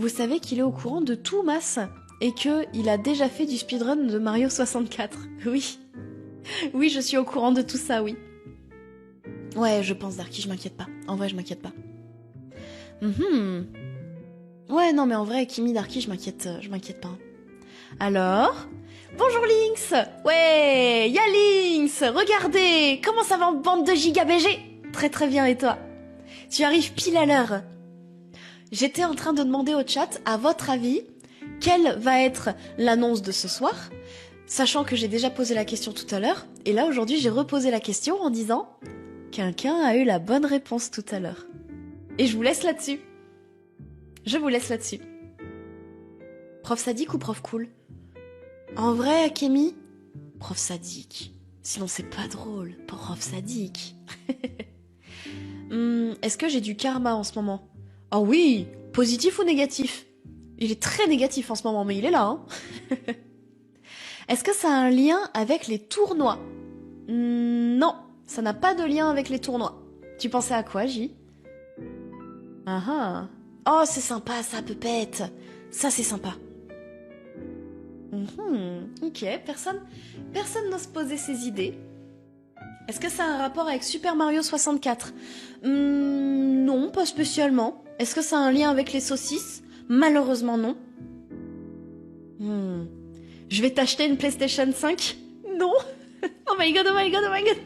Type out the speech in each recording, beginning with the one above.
vous savez qu'il est au courant de tout, Mas, et qu'il a déjà fait du speedrun de Mario 64. Oui. Oui, je suis au courant de tout ça, oui. Ouais, je pense, Darky, je m'inquiète pas. En vrai, je m'inquiète pas. Ouais, non, mais en vrai, Kimi, Darky, je m'inquiète pas. Alors... Bonjour Lynx. Ouais, y'a Lynx. Regardez, comment ça va en bande de giga BG? Très très bien, et toi? Tu arrives pile à l'heure. J'étais en train de demander au chat, à votre avis, quelle va être l'annonce de ce soir, sachant que j'ai déjà posé la question tout à l'heure, et là aujourd'hui j'ai reposé la question en disant quelqu'un a eu la bonne réponse tout à l'heure. Et je vous laisse là-dessus. Je vous laisse là-dessus. Prof sadique ou prof cool? En vrai, Akemi, prof sadique. Sinon c'est pas drôle, prof sadique. Est-ce que j'ai du karma en ce moment? Oh oui, positif ou négatif? Il est très négatif en ce moment, mais il est là, hein. Est-ce que ça a un lien avec les tournois? Non, ça n'a pas de lien avec les tournois. Tu pensais à quoi, J? Oh, c'est sympa ça, Pepette. Ça, c'est sympa. Ok, personne n'ose poser ses idées. Est-ce que ça a un rapport avec Super Mario 64? Non, pas spécialement. Est-ce que ça a un lien avec les saucisses? Malheureusement non. Je vais t'acheter une PlayStation 5? Non. Oh my god, oh my god, oh my god.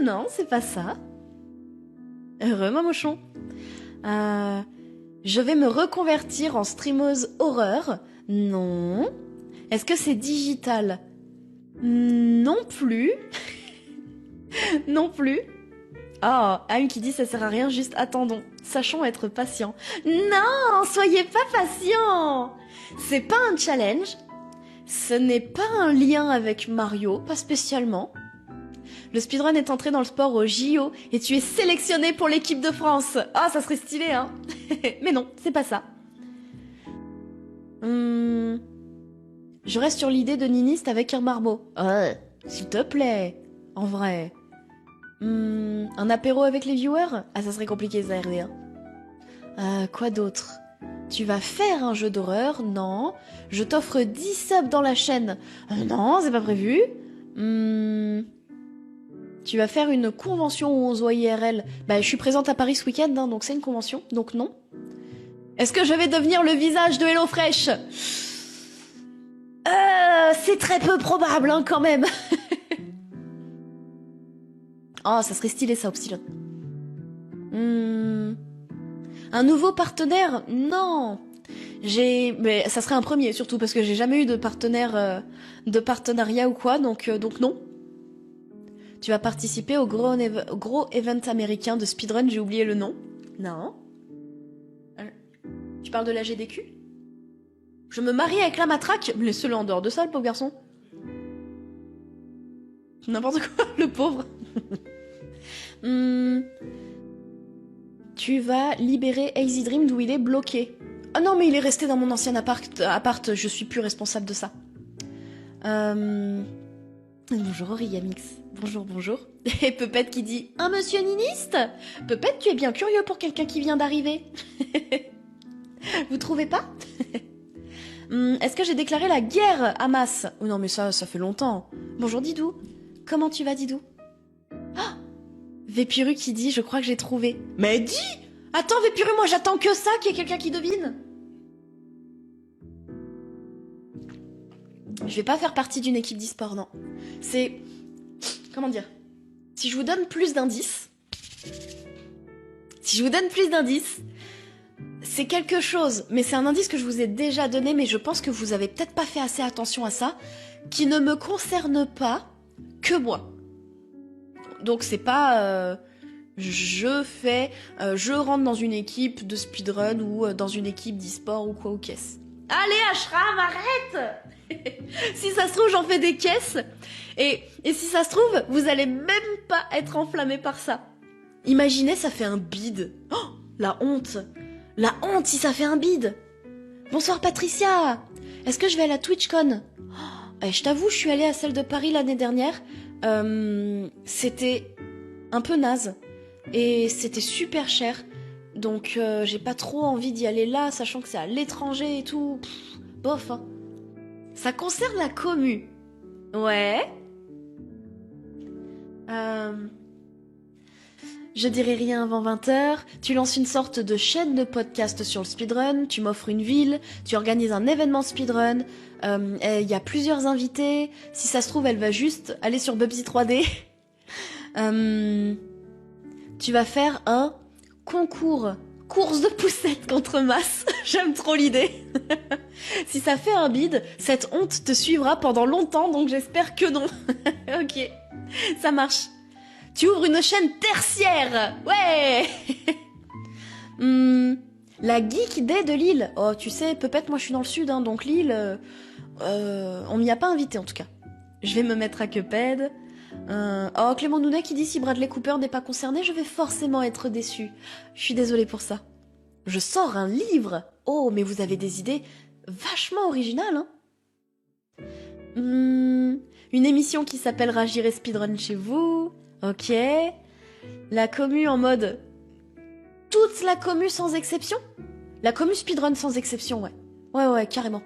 Non, c'est pas ça. Heureux, Mamochon. Je vais me reconvertir en streameuse horreur? Non. Est-ce que c'est digital? Non plus. Non plus. Oh, Anne qui dit ça sert à rien, juste attendons. Sachons être patients. Non, soyez pas patients. C'est pas un challenge. Ce n'est pas un lien avec Mario, pas spécialement. Le speedrun est entré dans le sport au JO et tu es sélectionné pour l'équipe de France. Ah, ça serait stylé, hein. Mais non, c'est pas ça. Je reste sur l'idée de niniste avec un marmot. S'il te plaît. En vrai. Un apéro avec les viewers? Ah, ça serait compliqué, ça, RD. Quoi d'autre? Tu vas faire un jeu d'horreur? Non. Je t'offre 10 subs dans la chaîne? Non, c'est pas prévu. Tu vas faire une convention où on se voit IRL? Bah, je suis présente à Paris ce week-end, hein, donc c'est une convention, donc non. Est-ce que je vais devenir le visage de HelloFresh? C'est très peu probable, hein, quand même. Oh, ça serait stylé, ça, Obstylon. Un nouveau partenaire? Non. Mais ça serait un premier, surtout, parce que j'ai jamais eu de partenaire, de partenariat ou quoi, donc non. Tu vas participer au gros event américain de speedrun, j'ai oublié le nom. Non. Tu parles de la GDQ? Je me marie avec la matraque? Laisse-le en dehors de ça, le pauvre garçon. N'importe quoi, le pauvre. Tu vas libérer Hazy Dream d'où il est bloqué. Ah non, mais il est resté dans mon ancien appart, je suis plus responsable de ça. Bonjour Oriyamix. Bonjour. Et Pepette qui dit un monsieur niniste? Pepette, tu es bien curieux pour quelqu'un qui vient d'arriver. Vous trouvez pas? Est-ce que j'ai déclaré la guerre à Mas? Oh non, mais ça fait longtemps. Bonjour Didou. Comment tu vas, Didou? Ah, Vépiru qui dit je crois que j'ai trouvé. Mais dis! Attends, Vépiru, moi j'attends que ça, qu'il y ait quelqu'un qui devine. Je vais pas faire partie d'une équipe d'e-sport, non. C'est... Comment dire? Si je vous donne plus d'indices... c'est quelque chose, mais c'est un indice que je vous ai déjà donné, mais je pense que vous avez peut-être pas fait assez attention à ça, qui ne me concerne pas que moi. Donc c'est pas... je rentre dans une équipe de speedrun ou dans une équipe d'e-sport ou quoi ou qu'est-ce. Allez Ashram, arrête. Si ça se trouve, j'en fais des caisses. Et si ça se trouve, vous allez même pas être enflammé par ça. Imaginez, ça fait un bide. Oh, la honte. La honte si ça fait un bide. Bonsoir Patricia. Est-ce que je vais à la TwitchCon? Je t'avoue, je suis allée à celle de Paris l'année dernière. C'était un peu naze. Et c'était super cher. Donc j'ai pas trop envie d'y aller là, sachant que c'est à l'étranger et tout. Bof, hein. Ça concerne la commu. Ouais. Je dirai rien avant 20h, tu lances une sorte de chaîne de podcast sur le speedrun, tu m'offres une ville, tu organises un événement speedrun, y a plusieurs invités, si ça se trouve elle va juste aller sur Bubsy 3D. Tu vas faire un concours, course de poussettes contre masse, j'aime trop l'idée. Si ça fait un bide, cette honte te suivra pendant longtemps, donc j'espère que non. Ok, ça marche. Tu ouvres une chaîne tertiaire. Ouais. La Geek Day de Lille. Oh, tu sais, peut-être moi je suis dans le sud, hein, donc Lille, on m'y a pas invité en tout cas. Je vais me mettre à Cuphead. Oh, Clément Nounet qui dit si Bradley Cooper n'est pas concerné, je vais forcément être déçue. Je suis désolée pour ça. Je sors un livre. Oh, mais vous avez des idées vachement originales, hein. Une émission qui s'appellera J'irai speedrun chez vous. Ok. La commu en mode... Toute la commu sans exception? La commu speedrun sans exception, ouais. Ouais, carrément.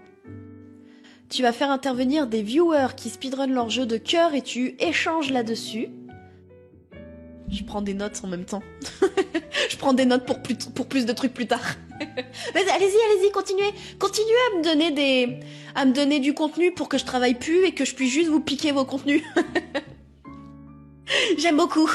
Tu vas faire intervenir des viewers qui speedrun leur jeu de cœur et tu échanges là-dessus. Je prends des notes en même temps. Je prends des notes pour plus de trucs plus tard. Allez-y, continuez à me donner du contenu pour que je travaille plus et que je puisse juste vous piquer vos contenus. J'aime beaucoup.